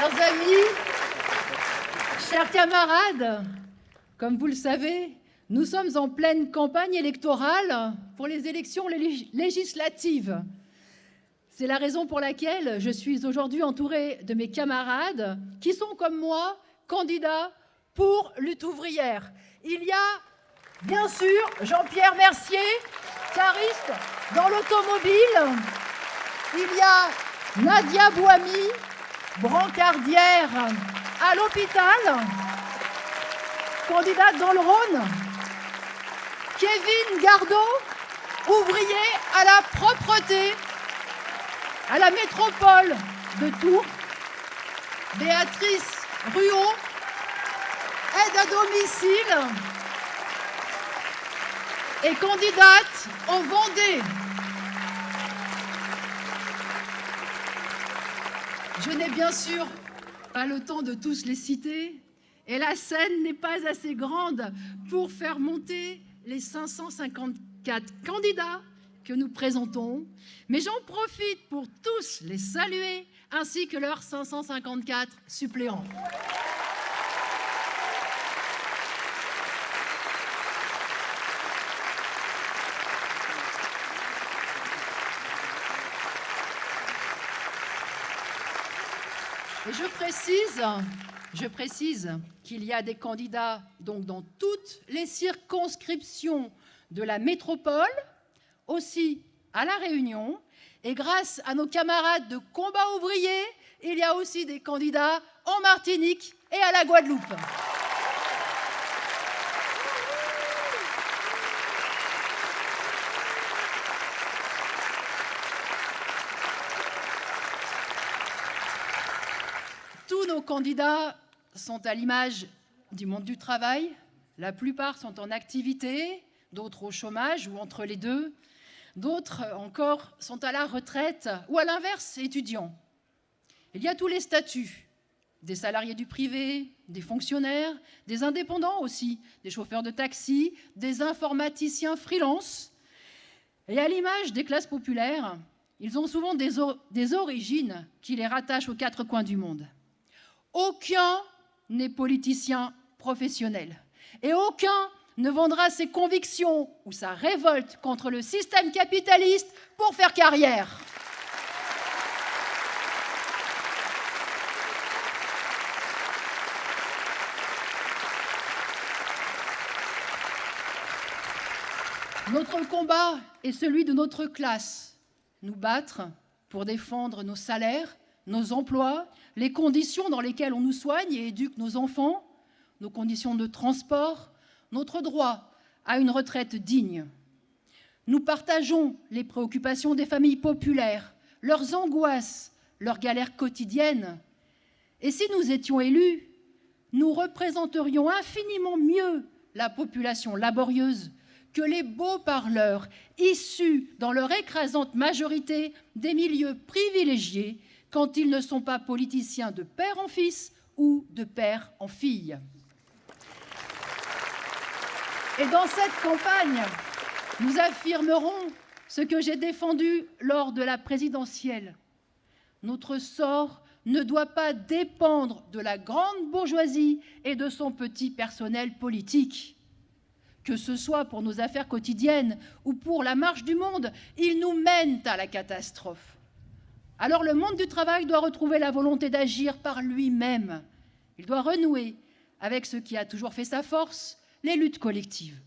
Chers amis, chers camarades, comme vous le savez, nous sommes en pleine campagne électorale pour les élections législatives. C'est la raison pour laquelle je suis aujourd'hui entourée de mes camarades qui sont, comme moi, candidats pour Lutte ouvrière. Il y a, bien sûr, Jean-Pierre Mercier, cariste dans l'automobile. Il y a Nadia Bouhami, brancardière à l'hôpital, candidate dans le Rhône. Kevin Gardot, ouvrier à la propreté, à la métropole de Tours. Béatrice Ruot, aide à domicile et candidate en Vendée. Je n'ai bien sûr pas le temps de tous les citer, et la scène n'est pas assez grande pour faire monter les 554 candidats que nous présentons, mais j'en profite pour tous les saluer, ainsi que leurs 554 suppléants. Et je précise qu'il y a des candidats donc dans toutes les circonscriptions de la métropole, aussi à La Réunion, et grâce à nos camarades de combat ouvrier, il y a aussi des candidats en Martinique et à la Guadeloupe. Tous nos candidats sont à l'image du monde du travail. La plupart sont en activité, d'autres au chômage ou entre les deux. D'autres encore sont à la retraite ou à l'inverse, étudiants. Il y a tous les statuts, des salariés du privé, des fonctionnaires, des indépendants aussi, des chauffeurs de taxi, des informaticiens freelance. Et à l'image des classes populaires, ils ont souvent des origines qui les rattachent aux quatre coins du monde. Aucun n'est politicien professionnel et aucun ne vendra ses convictions ou sa révolte contre le système capitaliste pour faire carrière. Notre combat est celui de notre classe. Nous battre pour défendre nos salaires, nos emplois, les conditions dans lesquelles on nous soigne et éduque nos enfants, nos conditions de transport, notre droit à une retraite digne. Nous partageons les préoccupations des familles populaires, leurs angoisses, leurs galères quotidiennes. Et si nous étions élus, nous représenterions infiniment mieux la population laborieuse que les beaux parleurs issus, dans leur écrasante majorité, des milieux privilégiés quand ils ne sont pas politiciens de père en fils ou de père en fille. Et dans cette campagne, nous affirmerons ce que j'ai défendu lors de la présidentielle. Notre sort ne doit pas dépendre de la grande bourgeoisie et de son petit personnel politique. Que ce soit pour nos affaires quotidiennes ou pour la marche du monde, ils nous mènent à la catastrophe. Alors le monde du travail doit retrouver la volonté d'agir par lui-même. Il doit renouer avec ce qui a toujours fait sa force, les luttes collectives.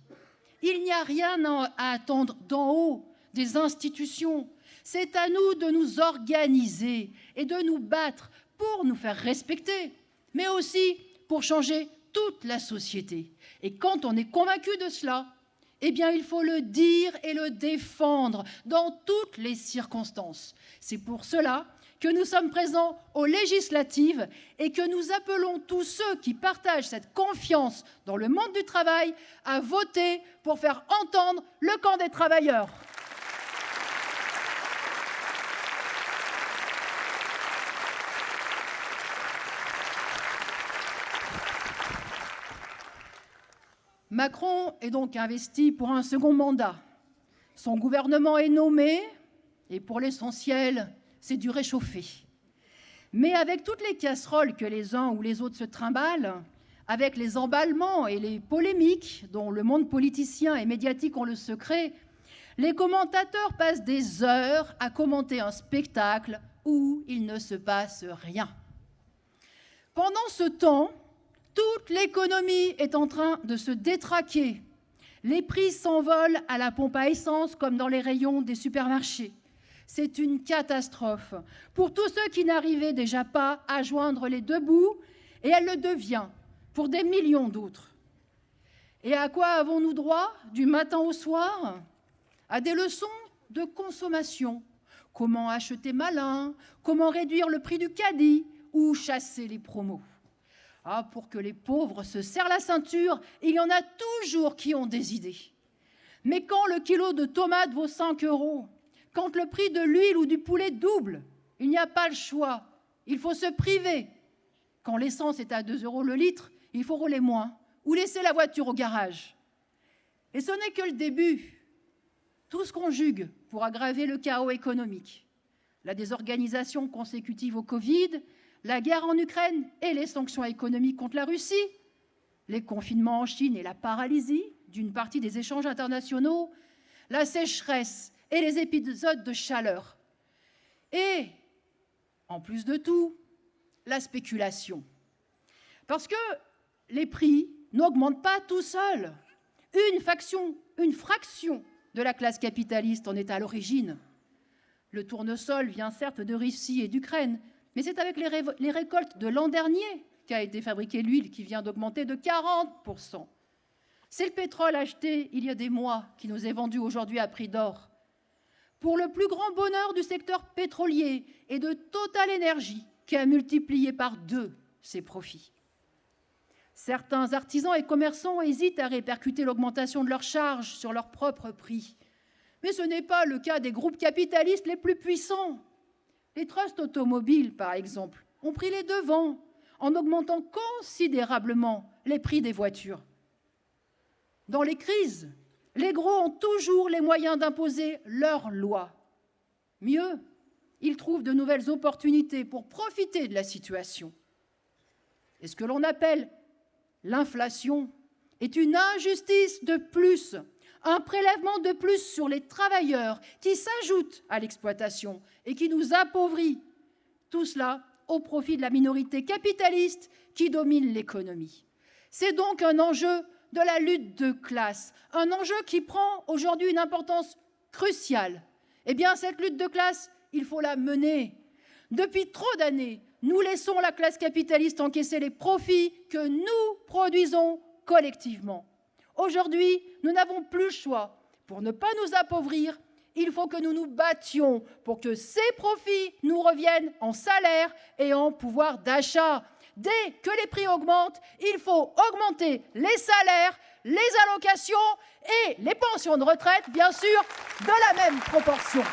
Il n'y a rien à attendre d'en haut, des institutions. C'est à nous de nous organiser et de nous battre pour nous faire respecter, mais aussi pour changer toute la société. Et quand on est convaincu de cela, eh bien, il faut le dire et le défendre dans toutes les circonstances. C'est pour cela que nous sommes présents aux législatives et que nous appelons tous ceux qui partagent cette confiance dans le monde du travail à voter pour faire entendre le camp des travailleurs. Macron est donc investi pour un second mandat. Son gouvernement est nommé et pour l'essentiel, c'est du réchauffé. Mais avec toutes les casseroles que les uns ou les autres se trimballent, avec les emballements et les polémiques dont le monde politicien et médiatique ont le secret, les commentateurs passent des heures à commenter un spectacle où il ne se passe rien. Pendant ce temps, toute l'économie est en train de se détraquer. Les prix s'envolent à la pompe à essence comme dans les rayons des supermarchés. C'est une catastrophe pour tous ceux qui n'arrivaient déjà pas à joindre les deux bouts, et elle le devient pour des millions d'autres. Et à quoi avons-nous droit du matin au soir? À des leçons de consommation. Comment acheter malin, comment réduire le prix du caddie ou chasser les promos. Ah, pour que les pauvres se serrent la ceinture, il y en a toujours qui ont des idées. Mais quand le kilo de tomates vaut 5 €, quand le prix de l'huile ou du poulet double, il n'y a pas le choix, il faut se priver. Quand l'essence est à 2 € le litre, il faut rouler moins ou laisser la voiture au garage. Et ce n'est que le début. Tout se conjugue pour aggraver le chaos économique. La désorganisation consécutive au Covid, la guerre en Ukraine et les sanctions économiques contre la Russie, les confinements en Chine et la paralysie d'une partie des échanges internationaux, la sécheresse et les épisodes de chaleur. Et, en plus de tout, la spéculation. Parce que les prix n'augmentent pas tout seuls. Une fraction de la classe capitaliste en est à l'origine. Le tournesol vient certes de Russie et d'Ukraine, mais c'est avec les récoltes de l'an dernier qu'a été fabriquée l'huile qui vient d'augmenter de 40%. C'est le pétrole acheté il y a des mois qui nous est vendu aujourd'hui à prix d'or. Pour le plus grand bonheur du secteur pétrolier et de Total Énergie, qui a multiplié par 2 ses profits. Certains artisans et commerçants hésitent à répercuter l'augmentation de leurs charges sur leurs propres prix. Mais ce n'est pas le cas des groupes capitalistes les plus puissants. Les trusts automobiles, par exemple, ont pris les devants en augmentant considérablement les prix des voitures. Dans les crises, les gros ont toujours les moyens d'imposer leurs lois. Mieux, ils trouvent de nouvelles opportunités pour profiter de la situation. Et ce que l'on appelle l'inflation est une injustice de plus, un prélèvement de plus sur les travailleurs qui s'ajoute à l'exploitation et qui nous appauvrit. Tout cela au profit de la minorité capitaliste qui domine l'économie. C'est donc un enjeu de la lutte de classe, un enjeu qui prend aujourd'hui une importance cruciale. Eh bien, cette lutte de classe, il faut la mener. Depuis trop d'années, nous laissons la classe capitaliste encaisser les profits que nous produisons collectivement. Aujourd'hui, nous n'avons plus le choix. Pour ne pas nous appauvrir, il faut que nous nous battions pour que ces profits nous reviennent en salaire et en pouvoir d'achat. Dès que les prix augmentent, il faut augmenter les salaires, les allocations et les pensions de retraite, bien sûr, de la même proportion.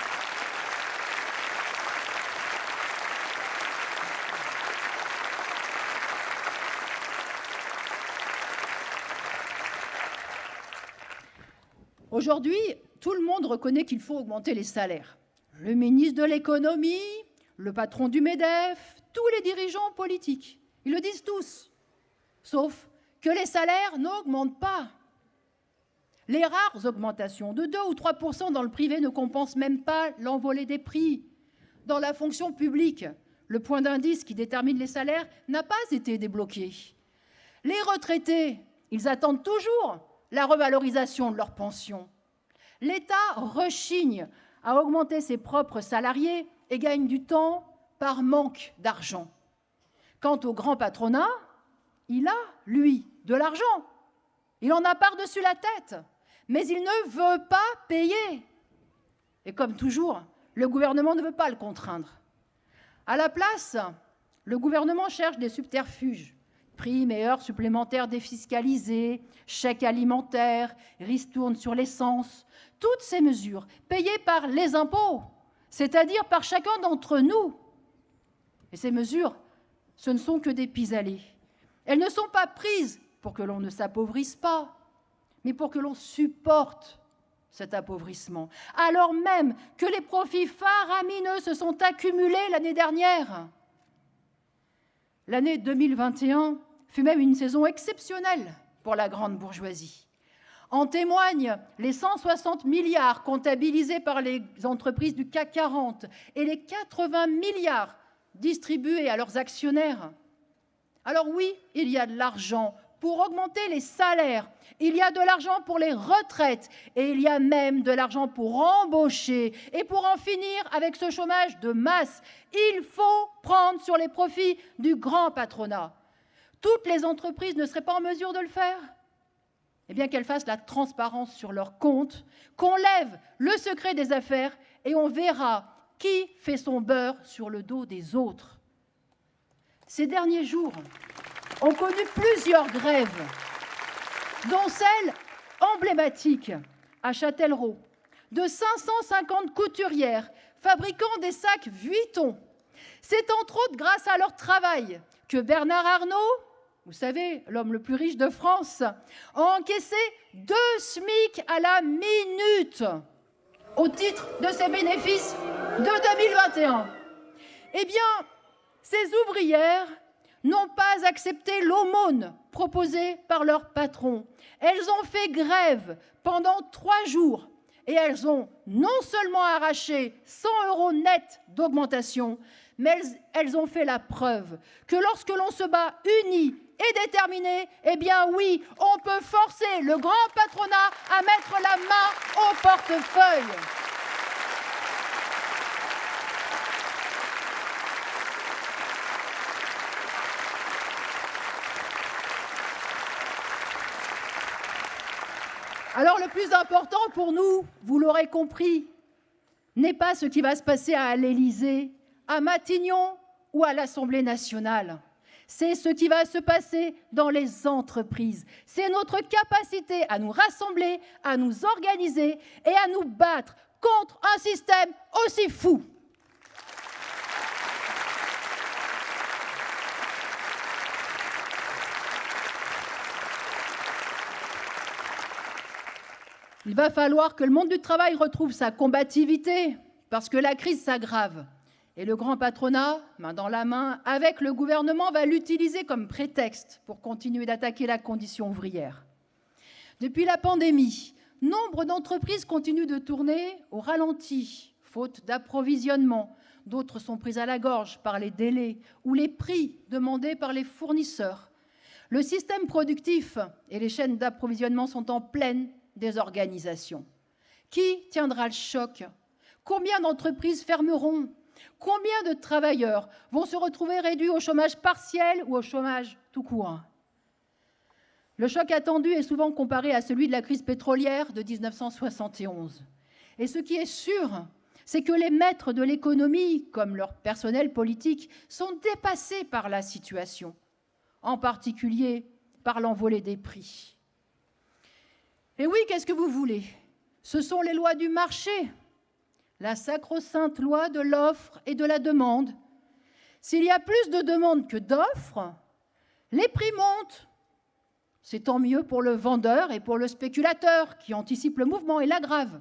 Aujourd'hui, tout le monde reconnaît qu'il faut augmenter les salaires. Le ministre de l'économie, le patron du MEDEF, tous les dirigeants politiques. Ils le disent tous, sauf que les salaires n'augmentent pas. Les rares augmentations de 2 ou 3% dans le privé ne compensent même pas l'envolée des prix. Dans la fonction publique, le point d'indice qui détermine les salaires n'a pas été débloqué. Les retraités, ils attendent toujours la revalorisation de leurs pensions. L'État rechigne à augmenter ses propres salariés et gagne du temps par manque d'argent. Quant au grand patronat, il a, lui, de l'argent. Il en a par-dessus la tête, mais il ne veut pas payer. Et comme toujours, le gouvernement ne veut pas le contraindre. À la place, le gouvernement cherche des subterfuges. Primes et heures supplémentaires défiscalisées, chèques alimentaires, ristournes sur l'essence, toutes ces mesures payées par les impôts, c'est-à-dire par chacun d'entre nous. Et ces mesures, ce ne sont que des pis-aller. Elles ne sont pas prises pour que l'on ne s'appauvrisse pas, mais pour que l'on supporte cet appauvrissement, alors même que les profits faramineux se sont accumulés l'année dernière. L'année 2021 fut même une saison exceptionnelle pour la grande bourgeoisie. En témoignent les 160 milliards comptabilisés par les entreprises du CAC 40 et les 80 milliards distribués à leurs actionnaires. Alors oui, il y a de l'argent pour augmenter les salaires, il y a de l'argent pour les retraites et il y a même de l'argent pour embaucher. Et pour en finir avec ce chômage de masse, il faut prendre sur les profits du grand patronat. Toutes les entreprises ne seraient pas en mesure de le faire ? Eh bien, qu'elles fassent la transparence sur leurs comptes, qu'on lève le secret des affaires et on verra qui fait son beurre sur le dos des autres. Ces derniers jours ont connu plusieurs grèves, dont celle emblématique à Châtellerault de 550 couturières fabriquant des sacs Vuitton. C'est entre autres grâce à leur travail que Bernard Arnault, vous savez, l'homme le plus riche de France, a encaissé 2 SMIC à la minute au titre de ses bénéfices de 2021. Eh bien, ces ouvrières n'ont pas accepté l'aumône proposée par leur patron. Elles ont fait grève pendant 3 jours et elles ont non seulement arraché 100 € net d'augmentation, mais elles ont fait la preuve que lorsque l'on se bat unis et déterminés, eh bien oui, on peut forcer le grand patronat à mettre la main au portefeuille. Alors le plus important pour nous, vous l'aurez compris, n'est pas ce qui va se passer à l'Élysée, à Matignon ou à l'Assemblée nationale. C'est ce qui va se passer dans les entreprises. C'est notre capacité à nous rassembler, à nous organiser et à nous battre contre un système aussi fou. Il va falloir que le monde du travail retrouve sa combativité parce que la crise s'aggrave. Et le grand patronat, main dans la main, avec le gouvernement, va l'utiliser comme prétexte pour continuer d'attaquer la condition ouvrière. Depuis la pandémie, nombre d'entreprises continuent de tourner au ralenti, faute d'approvisionnement. D'autres sont prises à la gorge par les délais ou les prix demandés par les fournisseurs. Le système productif et les chaînes d'approvisionnement sont en pleine désorganisation. Qui tiendra le choc ? Combien d'entreprises fermeront ? Combien de travailleurs vont se retrouver réduits au chômage partiel ou au chômage tout court ? Le choc attendu est souvent comparé à celui de la crise pétrolière de 1971. Et ce qui est sûr, c'est que les maîtres de l'économie, comme leur personnel politique, sont dépassés par la situation, en particulier par l'envolée des prix. Et oui, qu'est-ce que vous voulez ? Ce sont les lois du marché, la sacro-sainte loi de l'offre et de la demande. S'il y a plus de demandes que d'offres, les prix montent. C'est tant mieux pour le vendeur et pour le spéculateur qui anticipe le mouvement et l'aggrave.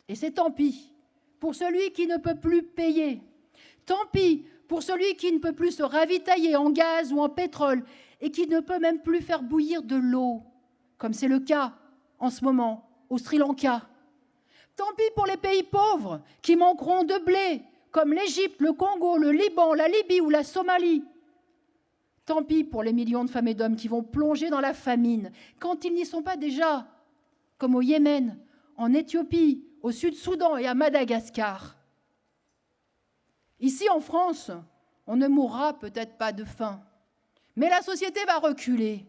Et c'est tant pis pour celui qui ne peut plus payer. Tant pis pour celui qui ne peut plus se ravitailler en gaz ou en pétrole et qui ne peut même plus faire bouillir de l'eau, comme c'est le cas en ce moment au Sri Lanka. Tant pis pour les pays pauvres qui manqueront de blé, comme l'Égypte, le Congo, le Liban, la Libye ou la Somalie. Tant pis pour les millions de femmes et d'hommes qui vont plonger dans la famine, quand ils n'y sont pas déjà, comme au Yémen, en Éthiopie, au Sud-Soudan et à Madagascar. Ici, en France, on ne mourra peut-être pas de faim, mais la société va reculer,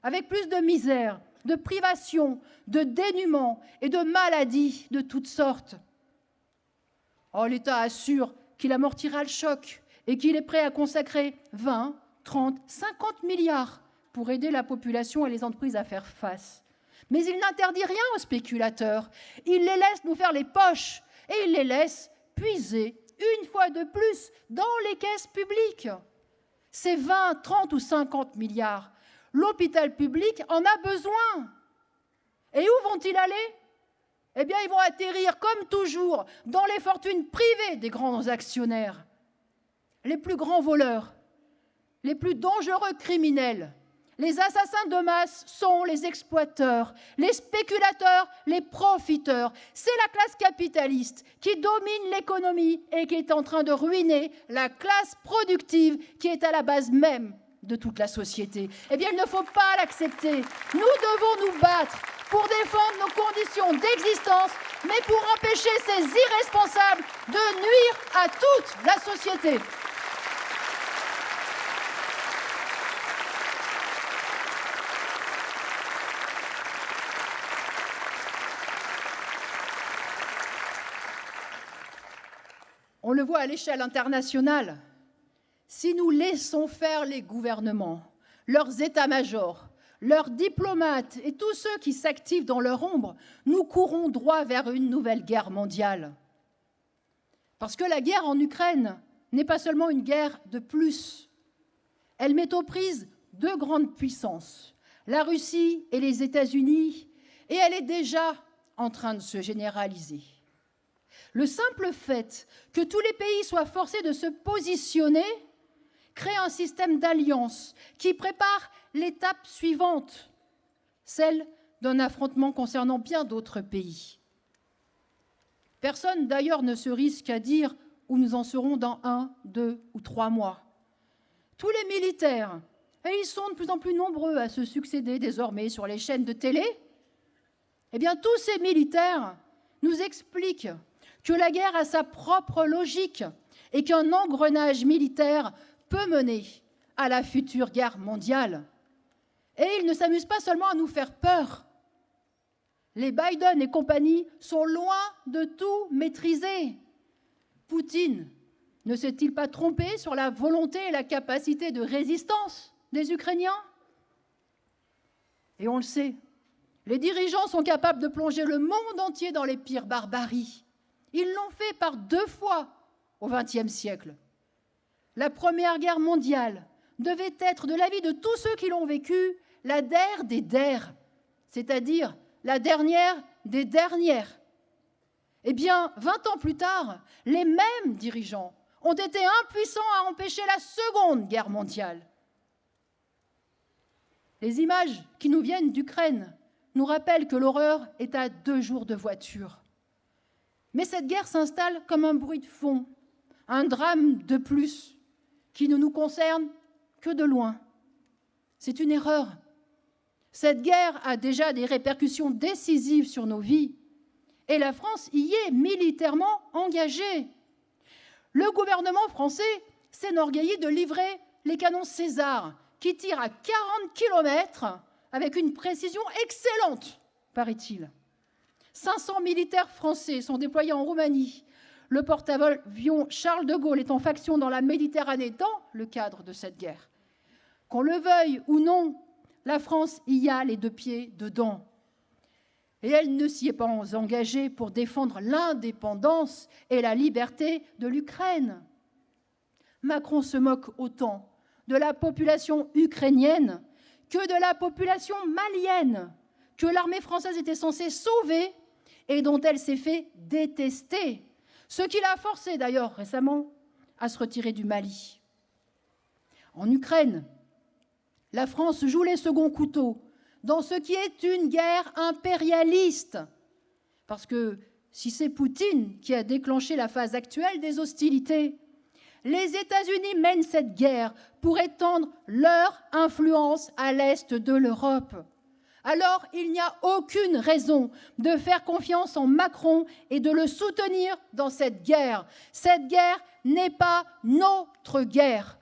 avec plus de misère, de privation, de dénuement et de maladies de toutes sortes. Oh, l'État assure qu'il amortira le choc et qu'il est prêt à consacrer 20, 30, 50 milliards pour aider la population et les entreprises à faire face. Mais il n'interdit rien aux spéculateurs. Il les laisse nous faire les poches et il les laisse puiser une fois de plus dans les caisses publiques. Ces 20, 30 ou 50 milliards, l'hôpital public en a besoin. Et où vont-ils aller ? Eh bien, ils vont atterrir, comme toujours, dans les fortunes privées des grands actionnaires. Les plus grands voleurs, les plus dangereux criminels, les assassins de masse sont les exploiteurs, les spéculateurs, les profiteurs. C'est la classe capitaliste qui domine l'économie et qui est en train de ruiner la classe productive qui est à la base même de toute la société. Eh bien, il ne faut pas l'accepter. Nous devons nous battre pour défendre nos conditions d'existence, mais pour empêcher ces irresponsables de nuire à toute la société. On le voit à l'échelle internationale. Si nous laissons faire les gouvernements, leurs états-majors, leurs diplomates et tous ceux qui s'activent dans leur ombre, nous courons droit vers une nouvelle guerre mondiale. Parce que la guerre en Ukraine n'est pas seulement une guerre de plus. Elle met aux prises deux grandes puissances, la Russie et les États-Unis, et elle est déjà en train de se généraliser. Le simple fait que tous les pays soient forcés de se positionner crée un système d'alliance qui prépare l'étape suivante, celle d'un affrontement concernant bien d'autres pays. Personne d'ailleurs ne se risque à dire où nous en serons dans 1, 2 ou 3 mois. Tous les militaires, et ils sont de plus en plus nombreux à se succéder désormais sur les chaînes de télé, eh bien tous ces militaires nous expliquent que la guerre a sa propre logique et qu'un engrenage militaire peut mener à la future guerre mondiale. Et ils ne s'amusent pas seulement à nous faire peur. Les Biden et compagnie sont loin de tout maîtriser. Poutine ne s'est-il pas trompé sur la volonté et la capacité de résistance des Ukrainiens? Et on le sait, les dirigeants sont capables de plonger le monde entier dans les pires barbaries. Ils l'ont fait par 2 fois au XXe siècle. La Première Guerre mondiale devait être, de l'avis de tous ceux qui l'ont vécue, la der des der, c'est-à-dire la dernière des dernières. Eh bien, 20 ans plus tard, les mêmes dirigeants ont été impuissants à empêcher la Seconde Guerre mondiale. Les images qui nous viennent d'Ukraine nous rappellent que l'horreur est à 2 jours de voiture. Mais cette guerre s'installe comme un bruit de fond, un drame de plus, qui ne nous concerne que de loin. C'est une erreur. Cette guerre a déjà des répercussions décisives sur nos vies, et la France y est militairement engagée. Le gouvernement français s'enorgueillit de livrer les canons César, qui tirent à 40 km avec une précision excellente, paraît-il. 500 militaires français sont déployés en Roumanie. Le porte-avions Charles de Gaulle est en faction dans la Méditerranée dans le cadre de cette guerre. Qu'on le veuille ou non, la France y a les 2 pieds dedans. Et elle ne s'y est pas engagée pour défendre l'indépendance et la liberté de l'Ukraine. Macron se moque autant de la population ukrainienne que de la population malienne, que l'armée française était censée sauver et dont elle s'est fait détester, ce qui l'a forcé d'ailleurs récemment à se retirer du Mali. En Ukraine, la France joue les seconds couteaux dans ce qui est une guerre impérialiste. Parce que si c'est Poutine qui a déclenché la phase actuelle des hostilités, les États-Unis mènent cette guerre pour étendre leur influence à l'est de l'Europe. Alors, il n'y a aucune raison de faire confiance en Macron et de le soutenir dans cette guerre. Cette guerre n'est pas notre guerre.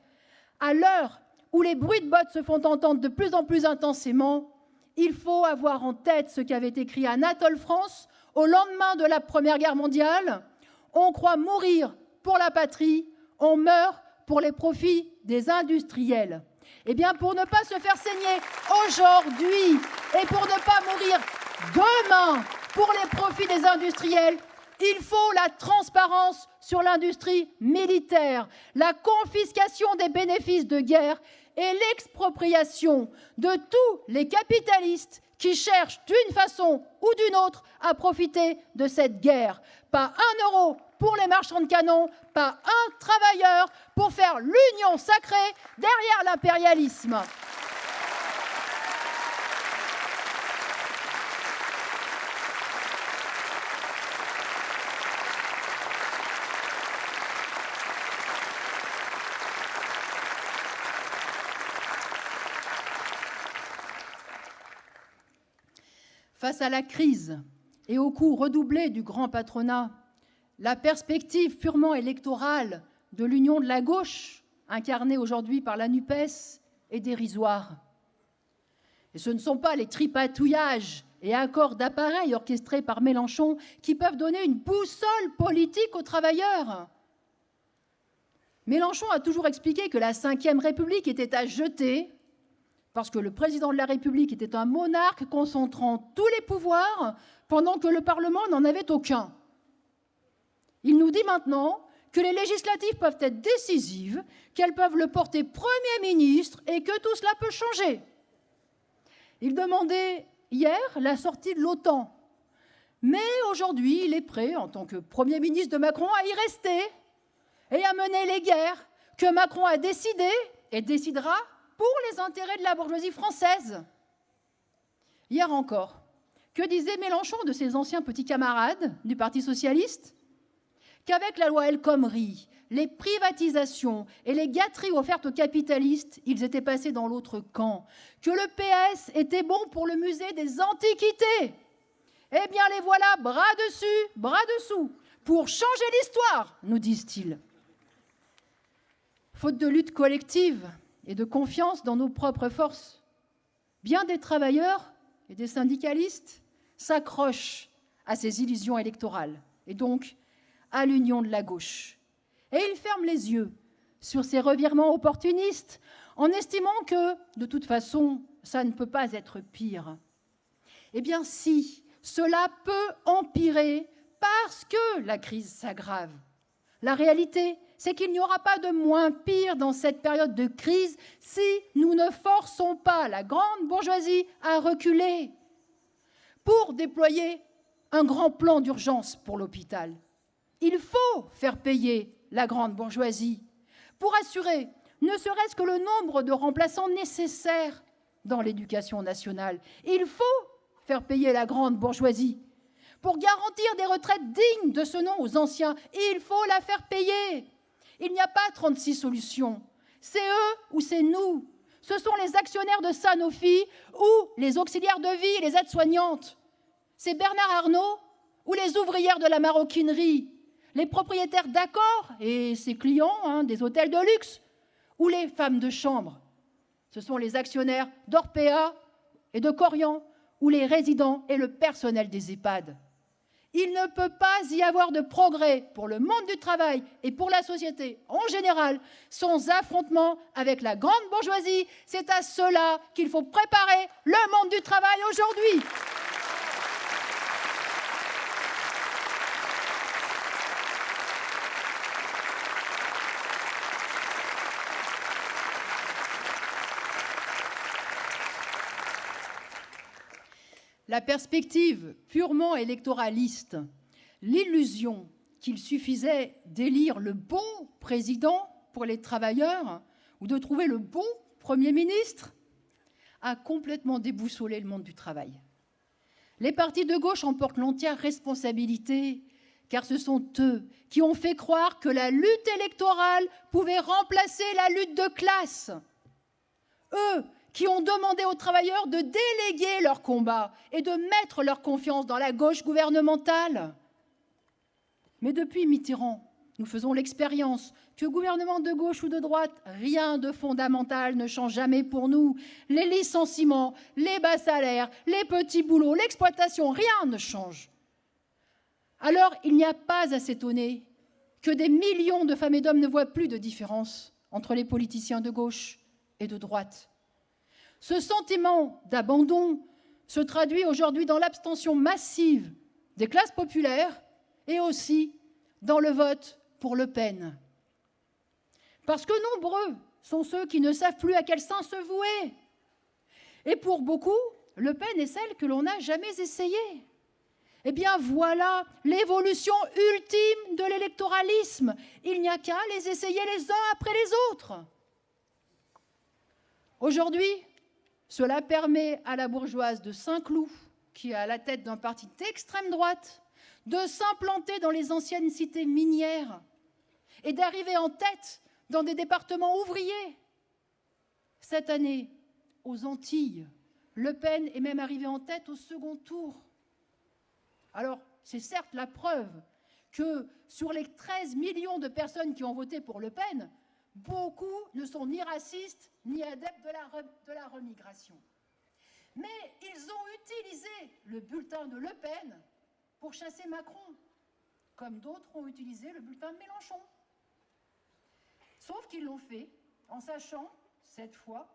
À l'heure où les bruits de bottes se font entendre de plus en plus intensément, il faut avoir en tête ce qu'avait écrit Anatole France au lendemain de la Première Guerre mondiale. On croit mourir pour la patrie, on meurt pour les profits des industriels. Eh bien, pour ne pas se faire saigner aujourd'hui et pour ne pas mourir demain pour les profits des industriels, il faut la transparence sur l'industrie militaire, la confiscation des bénéfices de guerre et l'expropriation de tous les capitalistes qui cherchent d'une façon ou d'une autre à profiter de cette guerre. pas 1 euro pour les marchands de canons, pas un travailleur pour faire l'union sacrée derrière l'impérialisme. Face à la crise et au coût redoublé du grand patronat, la perspective purement électorale de l'union de la gauche, incarnée aujourd'hui par la NUPES, est dérisoire. Et ce ne sont pas les tripatouillages et accords d'appareil orchestrés par Mélenchon qui peuvent donner une boussole politique aux travailleurs. Mélenchon a toujours expliqué que la Ve République était à jeter parce que le président de la République était un monarque concentrant tous les pouvoirs pendant que le Parlement n'en avait aucun. Il nous dit maintenant que les législatives peuvent être décisives, qu'elles peuvent le porter Premier ministre et que tout cela peut changer. Il demandait hier la sortie de l'OTAN. Mais aujourd'hui, il est prêt, en tant que Premier ministre de Macron, à y rester et à mener les guerres que Macron a décidées et décidera pour les intérêts de la bourgeoisie française. Hier encore, que disait Mélenchon de ses anciens petits camarades du Parti socialiste? Qu'avec la loi El Khomri, les privatisations et les gâteries offertes aux capitalistes, ils étaient passés dans l'autre camp. Que le PS était bon pour le musée des Antiquités. Eh bien, les voilà bras dessus, bras dessous, pour changer l'histoire, nous disent-ils. Faute de lutte collective et de confiance dans nos propres forces, bien des travailleurs et des syndicalistes s'accrochent à ces illusions électorales et donc à l'union de la gauche. Et ils ferment les yeux sur ces revirements opportunistes en estimant que, de toute façon, ça ne peut pas être pire. Eh bien si, cela peut empirer parce que la crise s'aggrave. La réalité, c'est qu'il n'y aura pas de moins pire dans cette période de crise si nous ne forçons pas la grande bourgeoisie à reculer. Pour déployer un grand plan d'urgence pour l'hôpital, il faut faire payer la grande bourgeoisie pour assurer ne serait-ce que le nombre de remplaçants nécessaires dans l'éducation nationale. Il faut faire payer la grande bourgeoisie. Pour garantir des retraites dignes de ce nom aux anciens, il faut la faire payer. Il n'y a pas 36 solutions. C'est eux ou c'est nous. Ce sont les actionnaires de Sanofi ou les auxiliaires de vie et les aides-soignantes. C'est Bernard Arnault ou les ouvrières de la maroquinerie, les propriétaires d'Accor et ses clients des hôtels de luxe, ou les femmes de chambre. Ce sont les actionnaires d'Orpea et de Corian, ou les résidents et le personnel des EHPAD. Il ne peut pas y avoir de progrès pour le monde du travail et pour la société en général sans affrontement avec la grande bourgeoisie. C'est à cela qu'il faut préparer le monde du travail aujourd'hui. La perspective purement électoraliste, l'illusion qu'il suffisait d'élire le bon président pour les travailleurs ou de trouver le bon Premier ministre, a complètement déboussolé le monde du travail. Les partis de gauche en portent l'entière responsabilité, car ce sont eux qui ont fait croire que la lutte électorale pouvait remplacer la lutte de classe. Eux qui ont demandé aux travailleurs de déléguer leur combat et de mettre leur confiance dans la gauche gouvernementale. Mais depuis Mitterrand, nous faisons l'expérience que gouvernement de gauche ou de droite, rien de fondamental ne change jamais pour nous. Les licenciements, les bas salaires, les petits boulots, l'exploitation, rien ne change. Alors, il n'y a pas à s'étonner que des millions de femmes et d'hommes ne voient plus de différence entre les politiciens de gauche et de droite. Ce sentiment d'abandon se traduit aujourd'hui dans l'abstention massive des classes populaires et aussi dans le vote pour Le Pen. Parce que nombreux sont ceux qui ne savent plus à quel sein se vouer. Et pour beaucoup, Le Pen est celle que l'on n'a jamais essayée. Eh bien voilà l'évolution ultime de l'électoralisme. Il n'y a qu'à les essayer les uns après les autres. Aujourd'hui, cela permet à la bourgeoise de Saint-Cloud, qui est à la tête d'un parti d'extrême droite, de s'implanter dans les anciennes cités minières et d'arriver en tête dans des départements ouvriers. Cette année, aux Antilles, Le Pen est même arrivé en tête au second tour. Alors, c'est certes la preuve que sur les 13 millions de personnes qui ont voté pour Le Pen, beaucoup ne sont ni racistes ni adeptes de la remigration. Mais ils ont utilisé le bulletin de Le Pen pour chasser Macron, comme d'autres ont utilisé le bulletin de Mélenchon. Sauf qu'ils l'ont fait en sachant, cette fois,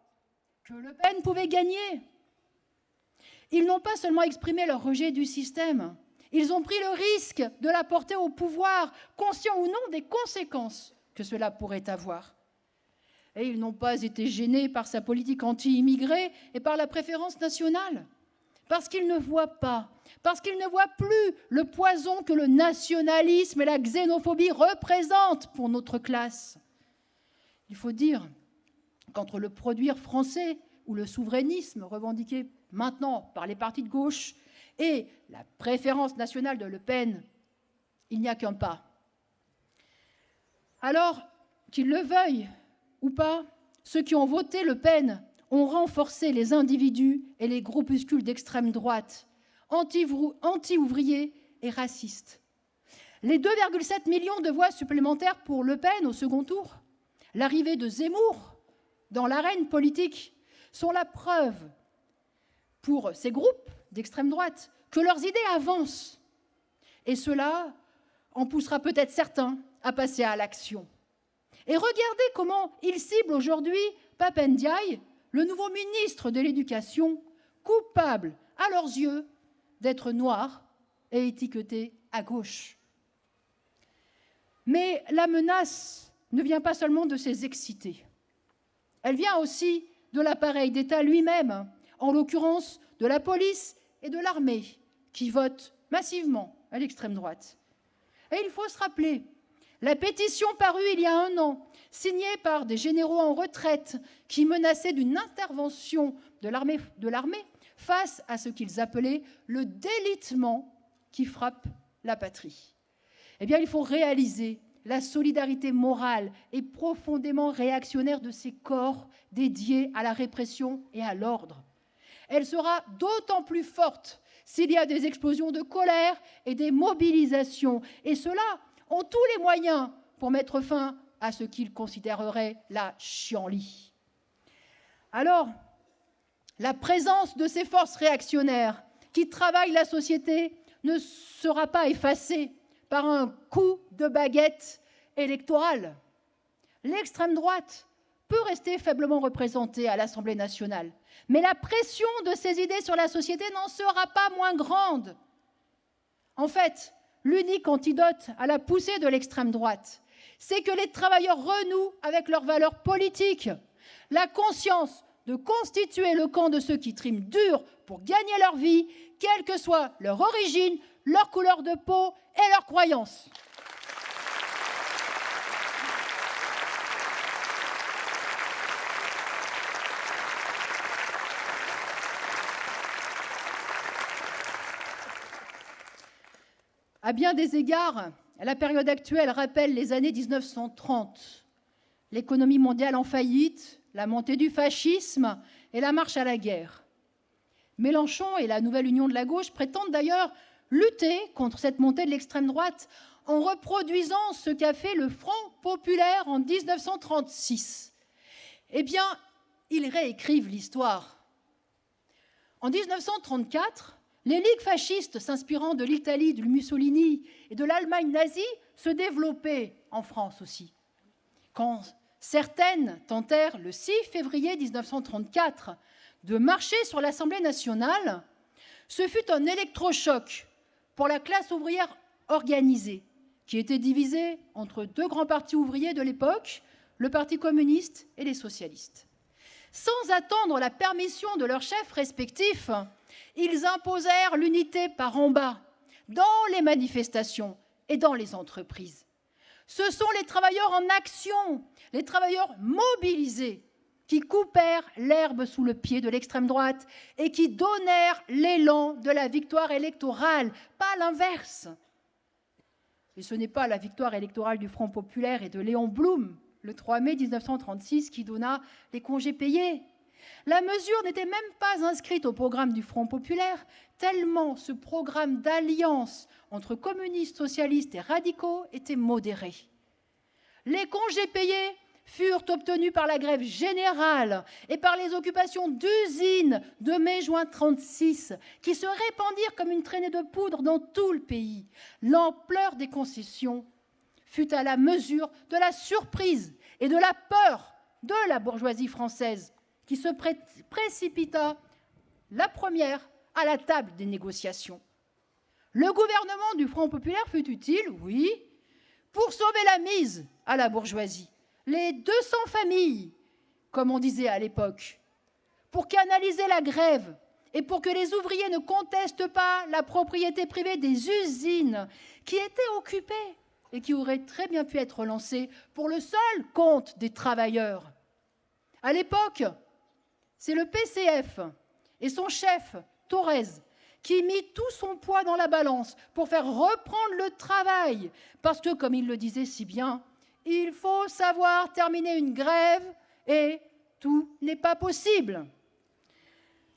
que Le Pen pouvait gagner. Ils n'ont pas seulement exprimé leur rejet du système, ils ont pris le risque de la porter au pouvoir, conscients ou non des conséquences que cela pourrait avoir. Et ils n'ont pas été gênés par sa politique anti-immigrée et par la préférence nationale, parce qu'ils ne voient pas, parce qu'ils ne voient plus le poison que le nationalisme et la xénophobie représentent pour notre classe. Il faut dire qu'entre le produire français ou le souverainisme revendiqué maintenant par les partis de gauche et la préférence nationale de Le Pen, il n'y a qu'un pas. Alors, qu'ils le veuillent ou pas, ceux qui ont voté Le Pen ont renforcé les individus et les groupuscules d'extrême droite, anti-ouvriers et racistes. Les 2,7 millions de voix supplémentaires pour Le Pen au second tour, l'arrivée de Zemmour dans l'arène politique, sont la preuve pour ces groupes d'extrême droite que leurs idées avancent. Et cela en poussera peut-être certains à passer à l'action. Et regardez comment ils ciblent aujourd'hui Pape Ndiaye, le nouveau ministre de l'Éducation, coupable à leurs yeux d'être noir et étiqueté à gauche. Mais la menace ne vient pas seulement de ces excités. Elle vient aussi de l'appareil d'État lui-même, en l'occurrence de la police et de l'armée, qui votent massivement à l'extrême droite. Et il faut se rappeler la pétition parue il y a 1 an, signée par des généraux en retraite qui menaçaient d'une intervention de l'armée face à ce qu'ils appelaient le délitement qui frappe la patrie. Eh bien, il faut réaliser la solidarité morale et profondément réactionnaire de ces corps dédiés à la répression et à l'ordre. Elle sera d'autant plus forte s'il y a des explosions de colère et des mobilisations. Et ceux-là ont tous les moyens pour mettre fin à ce qu'ils considéreraient la chienlit. Alors, la présence de ces forces réactionnaires qui travaillent la société ne sera pas effacée par un coup de baguette électorale. L'extrême droite peut rester faiblement représentée à l'Assemblée nationale, mais la pression de ces idées sur la société n'en sera pas moins grande. En fait, l'unique antidote à la poussée de l'extrême droite, c'est que les travailleurs renouent avec leurs valeurs politiques, la conscience de constituer le camp de ceux qui triment dur pour gagner leur vie, quelle que soit leur origine, leur couleur de peau et leurs croyances. À bien des égards, la période actuelle rappelle les années 1930. L'économie mondiale en faillite, la montée du fascisme et la marche à la guerre. Mélenchon et la nouvelle union de la gauche prétendent d'ailleurs lutter contre cette montée de l'extrême droite en reproduisant ce qu'a fait le Front populaire en 1936. Eh bien, ils réécrivent l'histoire. En 1934, les ligues fascistes s'inspirant de l'Italie, de Mussolini et de l'Allemagne nazie se développaient en France aussi. Quand certaines tentèrent, le 6 février 1934, de marcher sur l'Assemblée nationale, ce fut un électrochoc pour la classe ouvrière organisée, qui était divisée entre 2 grands partis ouvriers de l'époque, le Parti communiste et les socialistes. Sans attendre la permission de leurs chefs respectifs, ils imposèrent l'unité par en bas, dans les manifestations et dans les entreprises. Ce sont les travailleurs en action, les travailleurs mobilisés, qui coupèrent l'herbe sous le pied de l'extrême droite et qui donnèrent l'élan de la victoire électorale, pas l'inverse. Et ce n'est pas la victoire électorale du Front populaire et de Léon Blum, le 3 mai 1936, qui donna les congés payés. La mesure n'était même pas inscrite au programme du Front populaire, tellement ce programme d'alliance entre communistes, socialistes et radicaux était modéré. Les congés payés furent obtenus par la grève générale et par les occupations d'usines de mai-juin 1936, qui se répandirent comme une traînée de poudre dans tout le pays. L'ampleur des concessions fut à la mesure de la surprise et de la peur de la bourgeoisie française, qui se précipita la première à la table des négociations. Le gouvernement du Front populaire fut utile, oui, pour sauver la mise à la bourgeoisie, les 200 familles, comme on disait à l'époque, pour canaliser la grève et pour que les ouvriers ne contestent pas la propriété privée des usines qui étaient occupées et qui auraient très bien pu être lancées pour le seul compte des travailleurs. À l'époque, c'est le PCF et son chef, Thorez, qui mit tout son poids dans la balance pour faire reprendre le travail. Parce que, comme il le disait si bien, il faut savoir terminer une grève et tout n'est pas possible.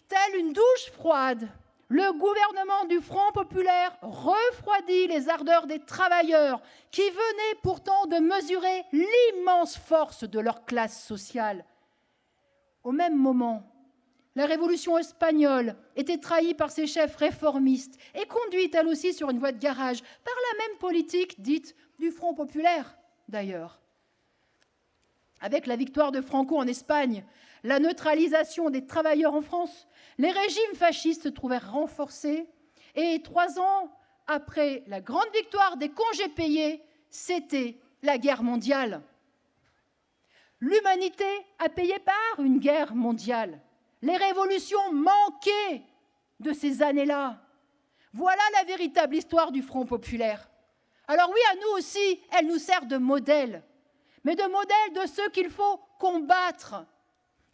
Telle une douche froide, le gouvernement du Front populaire refroidit les ardeurs des travailleurs qui venaient pourtant de mesurer l'immense force de leur classe sociale. Au même moment, la révolution espagnole était trahie par ses chefs réformistes et conduite elle aussi sur une voie de garage par la même politique dite du Front populaire, d'ailleurs. Avec la victoire de Franco en Espagne, la neutralisation des travailleurs en France, les régimes fascistes se trouvèrent renforcés et 3 ans après la grande victoire des congés payés, c'était la guerre mondiale. L'humanité a payé par une guerre mondiale. Les révolutions manquaient de ces années-là. Voilà la véritable histoire du Front populaire. Alors oui, à nous aussi, elle nous sert de modèle, mais de modèle de ceux qu'il faut combattre.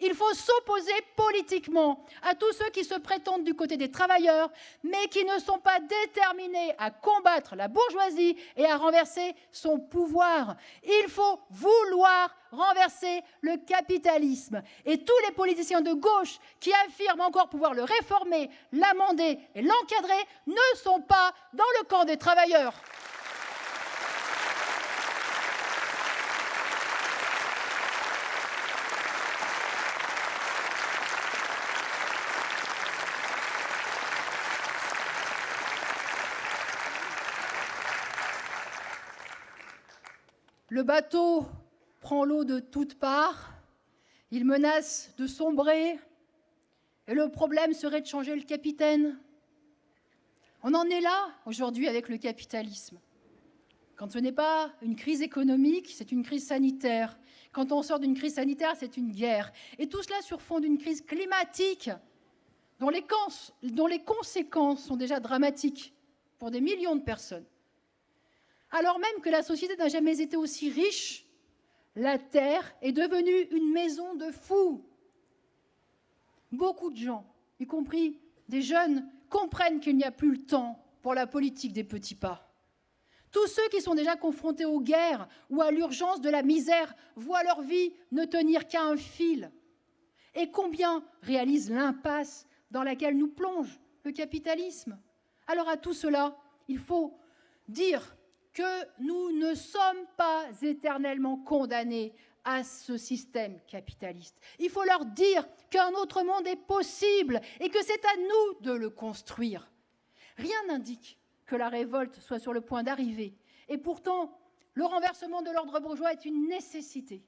Il faut s'opposer politiquement à tous ceux qui se prétendent du côté des travailleurs, mais qui ne sont pas déterminés à combattre la bourgeoisie et à renverser son pouvoir. Il faut vouloir renverser le capitalisme. Et tous les politiciens de gauche qui affirment encore pouvoir le réformer, l'amender et l'encadrer ne sont pas dans le camp des travailleurs. Le bateau prend l'eau de toutes parts, il menace de sombrer, et le problème serait de changer le capitaine. On en est là aujourd'hui avec le capitalisme. Quand ce n'est pas une crise économique, c'est une crise sanitaire. Quand on sort d'une crise sanitaire, c'est une guerre. Et tout cela sur fond d'une crise climatique dont les conséquences sont déjà dramatiques pour des millions de personnes. Alors même que la société n'a jamais été aussi riche, la Terre est devenue une maison de fous. Beaucoup de gens, y compris des jeunes, comprennent qu'il n'y a plus le temps pour la politique des petits pas. Tous ceux qui sont déjà confrontés aux guerres ou à l'urgence de la misère voient leur vie ne tenir qu'à un fil. Et combien réalisent l'impasse dans laquelle nous plonge le capitalisme? Alors à tout cela, il faut dire que nous ne sommes pas éternellement condamnés à ce système capitaliste. Il faut leur dire qu'un autre monde est possible et que c'est à nous de le construire. Rien n'indique que la révolte soit sur le point d'arriver. Et pourtant, le renversement de l'ordre bourgeois est une nécessité.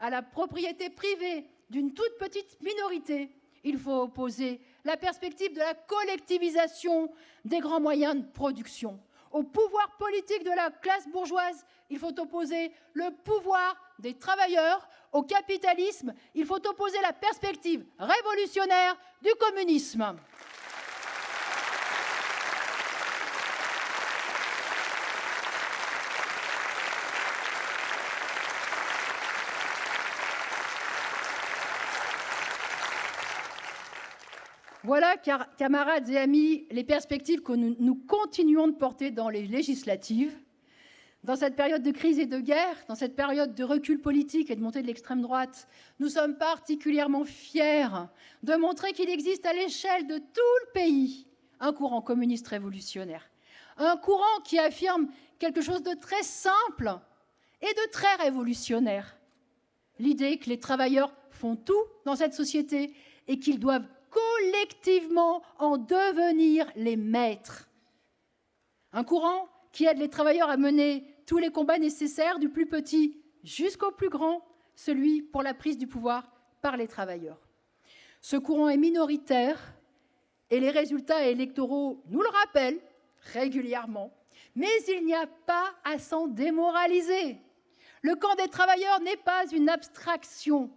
À la propriété privée d'une toute petite minorité, il faut opposer la perspective de la collectivisation des grands moyens de production. Au pouvoir politique de la classe bourgeoise, il faut opposer le pouvoir des travailleurs. Au capitalisme, il faut opposer la perspective révolutionnaire du communisme. Voilà, camarades et amis, les perspectives que nous continuons de porter dans les législatives. Dans cette période de crise et de guerre, dans cette période de recul politique et de montée de l'extrême droite, nous sommes particulièrement fiers de montrer qu'il existe à l'échelle de tout le pays un courant communiste révolutionnaire. Un courant qui affirme quelque chose de très simple et de très révolutionnaire. L'idée que les travailleurs font tout dans cette société et qu'ils doivent collectivement en devenir les maîtres. Un courant qui aide les travailleurs à mener tous les combats nécessaires, du plus petit jusqu'au plus grand, celui pour la prise du pouvoir par les travailleurs. Ce courant est minoritaire et les résultats électoraux nous le rappellent régulièrement, mais il n'y a pas à s'en démoraliser. Le camp des travailleurs n'est pas une abstraction.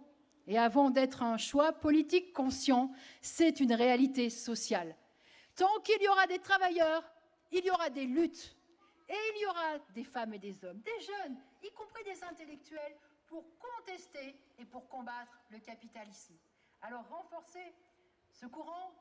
Et avant d'être un choix politique conscient, c'est une réalité sociale. Tant qu'il y aura des travailleurs, il y aura des luttes. Et il y aura des femmes et des hommes, des jeunes, y compris des intellectuels, pour contester et pour combattre le capitalisme. Alors renforcer ce courant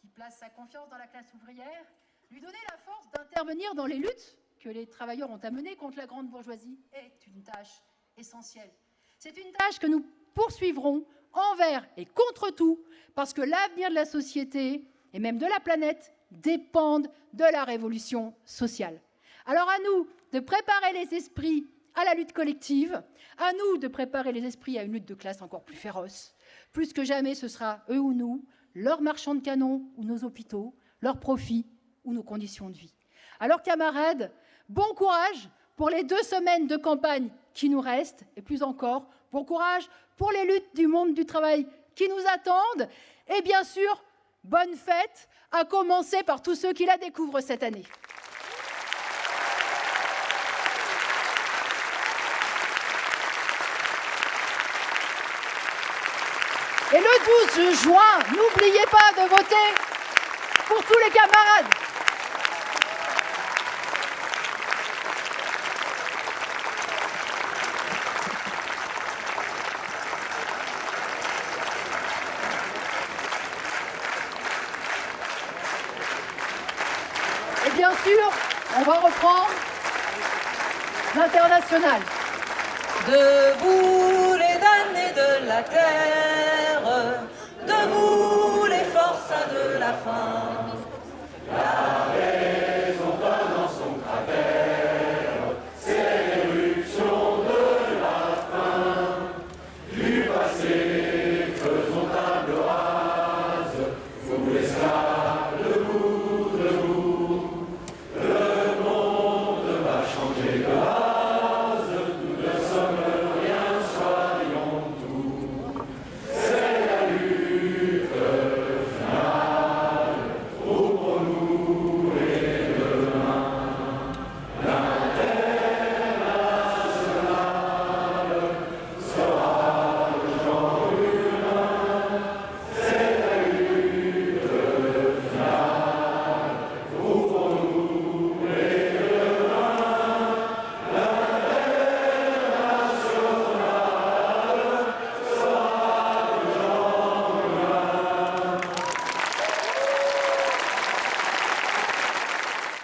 qui place sa confiance dans la classe ouvrière, lui donner la force d'intervenir dans les luttes que les travailleurs ont à mener contre la grande bourgeoisie est une tâche essentielle. C'est une tâche que nous poursuivrons envers et contre tout, parce que l'avenir de la société et même de la planète dépendent de la révolution sociale. Alors à nous de préparer les esprits à la lutte collective, à nous de préparer les esprits à une lutte de classe encore plus féroce. Plus que jamais, ce sera eux ou nous, leurs marchands de canons ou nos hôpitaux, leurs profits ou nos conditions de vie. Alors camarades, bon courage pour les 2 semaines de campagne qui nous restent, et plus encore, bon courage pour les luttes du monde du travail qui nous attendent, et bien sûr, bonne fête, à commencer par tous ceux qui la découvrent cette année. Et le 12 juin, n'oubliez pas de voter pour tous les camarades. Et bien sûr, on va reprendre l'international. Debout les damnés de la terre,